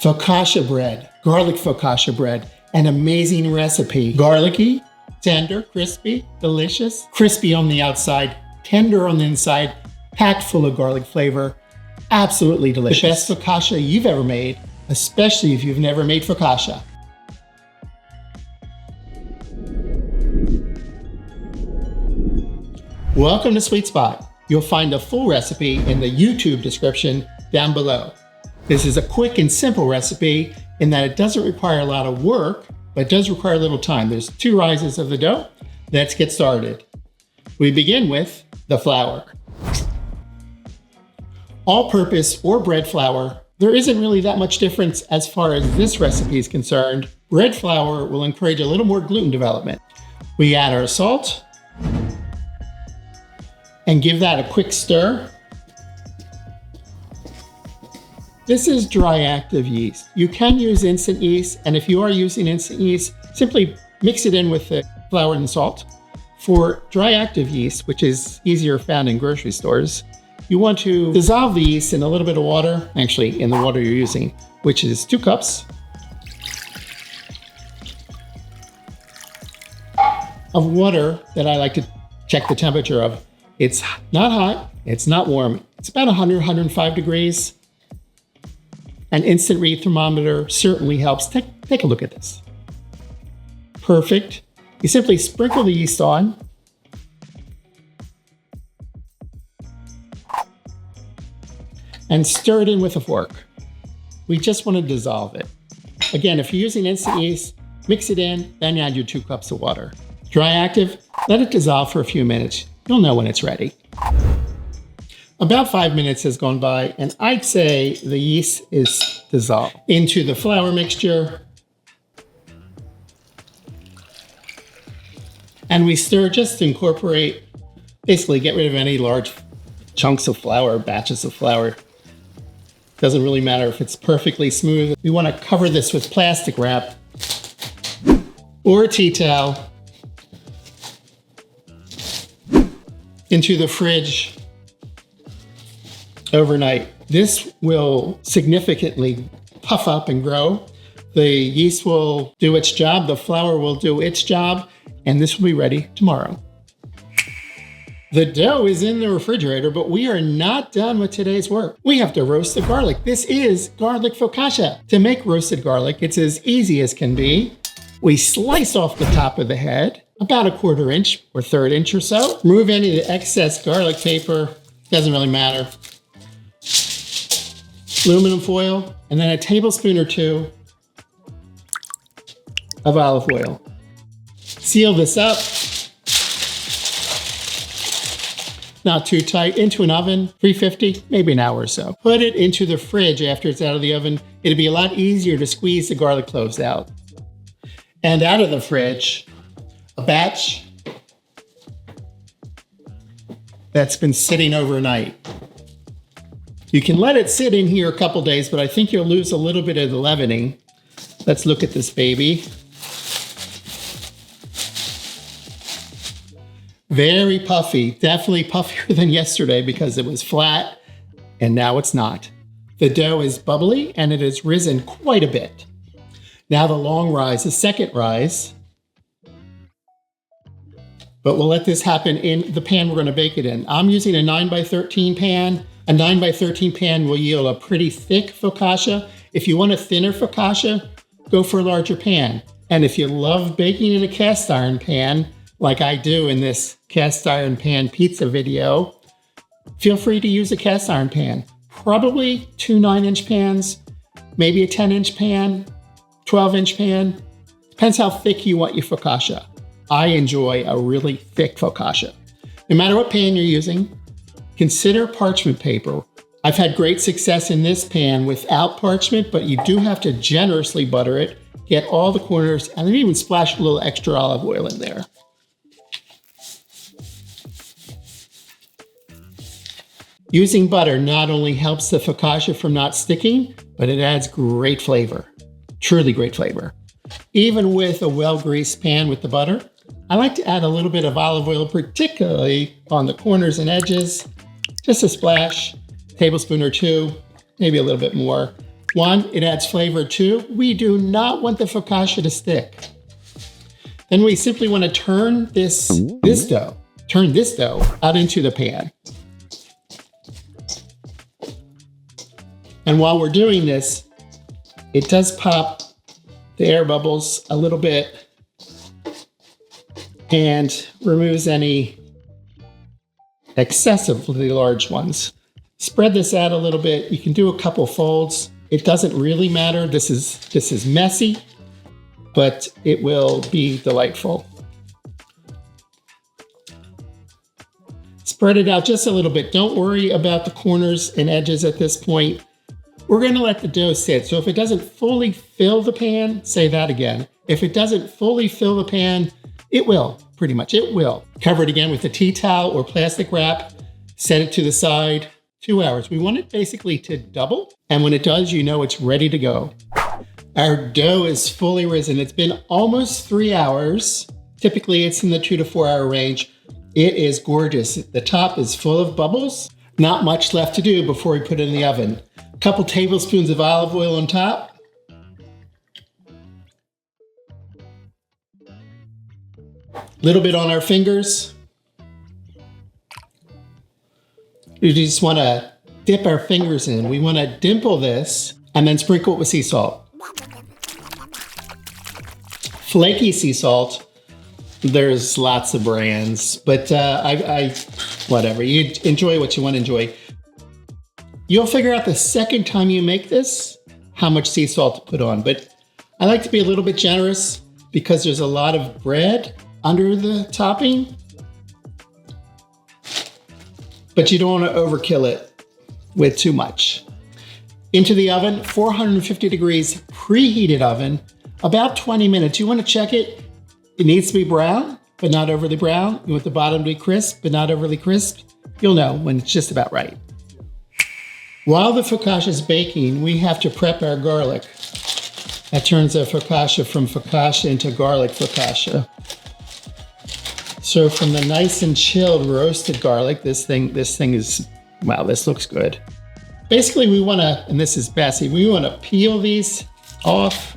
Focaccia bread, garlic focaccia bread, an amazing recipe. Garlicky, tender, crispy, delicious, crispy on the outside, tender on the inside, packed full of garlic flavor, absolutely delicious. The best focaccia you've ever made, especially if you've never made focaccia. Welcome to Sweet Spot. You'll find a full recipe in the YouTube description down below. This is a quick and simple recipe in that it doesn't require a lot of work, but it does require a little time. There's 2 rises of the dough. Let's get started. We begin with the flour. All-purpose or bread flour, there isn't really that much difference as far as this recipe is concerned. Bread flour will encourage a little more gluten development. We add our salt and give that a quick stir. This is dry active yeast. You can use instant yeast, and if you are using instant yeast, simply mix it in with the flour and salt. For dry active yeast, which is easier found in grocery stores, you want to dissolve the yeast in a little bit of water, actually in the water you're using, which is 2 cups of water that I like to check the temperature of. It's not hot, it's not warm. It's about 100, 105 degrees. An instant read thermometer certainly helps. Take a look at this. Perfect. You simply sprinkle the yeast on. And stir it in with a fork. We just want to dissolve it. Again, if you're using instant yeast, mix it in, then add your 2 cups of water. Dry active, let it dissolve for a few minutes. You'll know when it's ready. About 5 minutes has gone by, and I'd say the yeast is dissolved into the flour mixture. And we stir just to incorporate, basically get rid of any large chunks of flour, batches of flour. Doesn't really matter if it's perfectly smooth. We want to cover this with plastic wrap or a tea towel. Into the fridge overnight. This will significantly puff up and grow. The yeast will do its job, the flour will do its job, and this will be ready tomorrow. The dough is in the refrigerator, but we are not done with today's work. We have to roast the garlic. This is garlic focaccia. To make roasted garlic, it's as easy as can be. We slice off the top of the head, about 1/4 inch or 1/3 inch or so. Remove any of the excess garlic paper, doesn't really matter. Aluminum foil, and then a tablespoon or 2 of olive oil. Seal this up, not too tight, into an oven, 350, maybe an hour or so. Put it into the fridge after it's out of the oven. It'll be a lot easier to squeeze the garlic cloves out. And out of the fridge, a batch that's been sitting overnight. You can let it sit in here a couple days, but I think you'll lose a little bit of the leavening. Let's look at this baby. Very puffy, definitely puffier than yesterday because it was flat and now it's not. The dough is bubbly and it has risen quite a bit. Now the long rise, the second rise. But we'll let this happen in the pan we're going to bake it in. I'm using a 9x13 pan. A 9x13 pan will yield a pretty thick focaccia. If you want a thinner focaccia, go for a larger pan. And if you love baking in a cast iron pan, like I do in this cast iron pan pizza video, feel free to use a cast iron pan. Probably 2 9-inch pans, maybe a 10-inch pan, 12-inch pan. Depends how thick you want your focaccia. I enjoy a really thick focaccia. No matter what pan you're using, consider parchment paper. I've had great success in this pan without parchment, but you do have to generously butter it, get all the corners, and then even splash a little extra olive oil in there. Using butter not only helps the focaccia from not sticking, but it adds great flavor, truly great flavor. Even with a well-greased pan with the butter, I like to add a little bit of olive oil, particularly on the corners and edges, just a splash, tablespoon or 2. maybe a little bit more. One, it adds flavor. Two, we do not want the focaccia to stick. Then we simply want to turn this dough out into the pan. And while we're doing this, it does pop the air bubbles a little bit and removes any excessively large ones. Spread this out a little bit. You can do a couple folds. It doesn't really matter. This is messy, but it will be delightful. Spread it out just a little bit. Don't worry about the corners and edges at this point. We're going to let the dough sit. So if it doesn't fully fill the pan, say that again. If it doesn't fully fill the pan, it will, pretty much, it will. Cover it again with a tea towel or plastic wrap. Set it to the side. 2 hours. We want it basically to double. And when it does, you know it's ready to go. Our dough is fully risen. It's been almost 3 hours. Typically, it's in the 2 to 4 hour range. It is gorgeous. The top is full of bubbles. Not much left to do before we put it in the oven. A couple tablespoons of olive oil on top. Little bit on our fingers. We just want to dip our fingers in. We want to dimple this and then sprinkle it with sea salt. Flaky sea salt. There's lots of brands, but whatever. You enjoy what you want to enjoy. You'll figure out the second time you make this how much sea salt to put on, but I like to be a little bit generous because there's a lot of bread under the topping, but you don't want to overkill it with too much. Into the oven, 450 degrees, preheated oven, about 20 minutes. You want to check it. It needs to be brown, but not overly brown. You want the bottom to be crisp, but not overly crisp. You'll know when it's just about right. While the focaccia is baking, we have to prep our garlic. That turns our focaccia from focaccia into garlic focaccia. So from the nice and chilled roasted garlic, this thing is, wow, this looks good. Basically we want to, and this is messy, we want to peel these off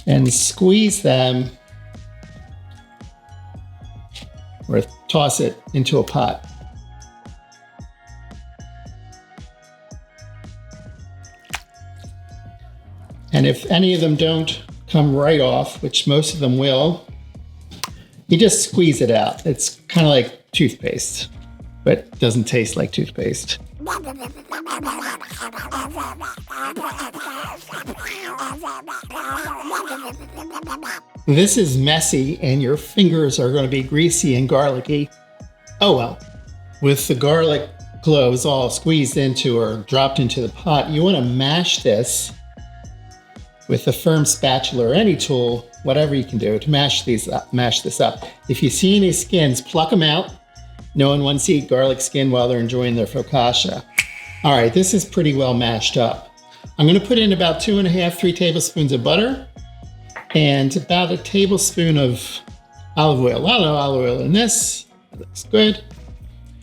and squeeze them or toss it into a pot. And if any of them don't come right off, which most of them will, you just squeeze it out. It's kind of like toothpaste, but doesn't taste like toothpaste. This is messy and your fingers are going to be greasy and garlicky. Oh well. With the garlic cloves all squeezed into or dropped into the pot, you want to mash this with a firm spatula or any tool, whatever you can do to mash this up. If you see any skins, pluck them out. No one wants to eat garlic skin while they're enjoying their focaccia. All right, this is pretty well mashed up. I'm gonna put in about 2.5, 3 tablespoons of butter and about a tablespoon of olive oil. A lot of olive oil in this. That looks good.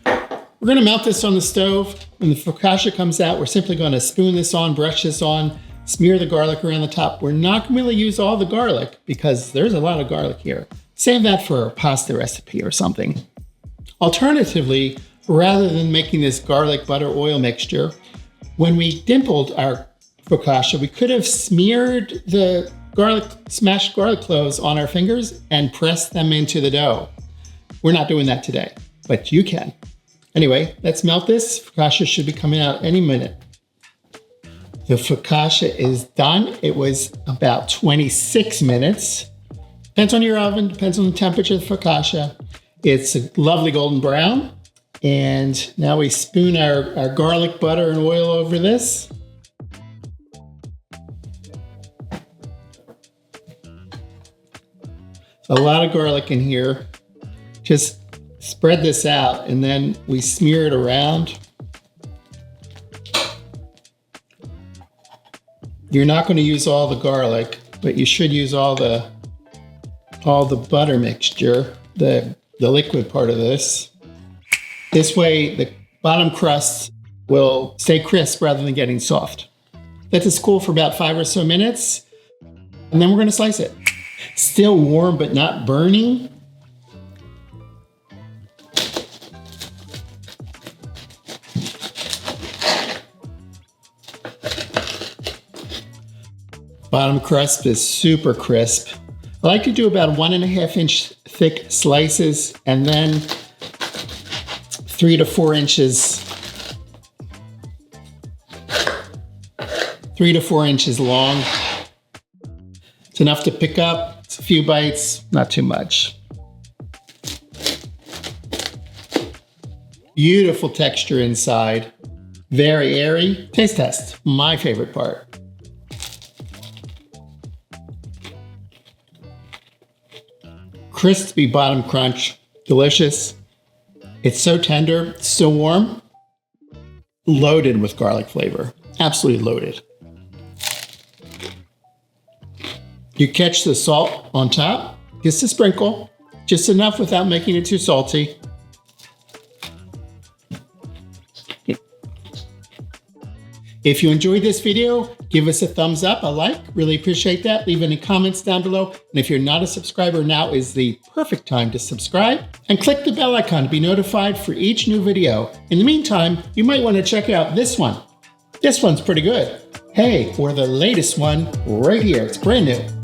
We're gonna melt this on the stove. When the focaccia comes out, we're simply gonna spoon this on, brush this on, smear the garlic around the top. We're not going to use all the garlic because there's a lot of garlic here. Save that for a pasta recipe or something. Alternatively, rather than making this garlic butter oil mixture, when we dimpled our focaccia, we could have smeared the smashed garlic cloves on our fingers and pressed them into the dough. We're not doing that today, but you can. Anyway, let's melt this. Focaccia should be coming out any minute. The focaccia is done. It was about 26 minutes. Depends on your oven, depends on the temperature of the focaccia. It's a lovely golden brown. And now we spoon our garlic butter and oil over this. A lot of garlic in here. Just spread this out and then we smear it around. You're not going to use all the garlic, but you should use all the butter mixture, the liquid part of this. This way, the bottom crust will stay crisp rather than getting soft. Let this cool for about 5 or so minutes, and then we're going to slice it. Still warm but not burning. Bottom crust is super crisp. I like to do about 1.5 inch thick slices and then 3 to 4 inches 3 to 4 inches long. It's enough to pick up. It's a few bites, not too much. Beautiful texture inside. Very airy. Taste test, my favorite part. Crispy bottom crunch, delicious. It's so tender, so warm. Loaded with garlic flavor, absolutely loaded. You catch the salt on top, just a sprinkle, just enough without making it too salty. If you enjoyed this video, give us a thumbs up, a like, really appreciate that. Leave any comments down below. And if you're not a subscriber, now is the perfect time to subscribe. And click the bell icon to be notified for each new video. In the meantime, you might want to check out this one. This one's pretty good. Hey, or the latest one right here, it's brand new.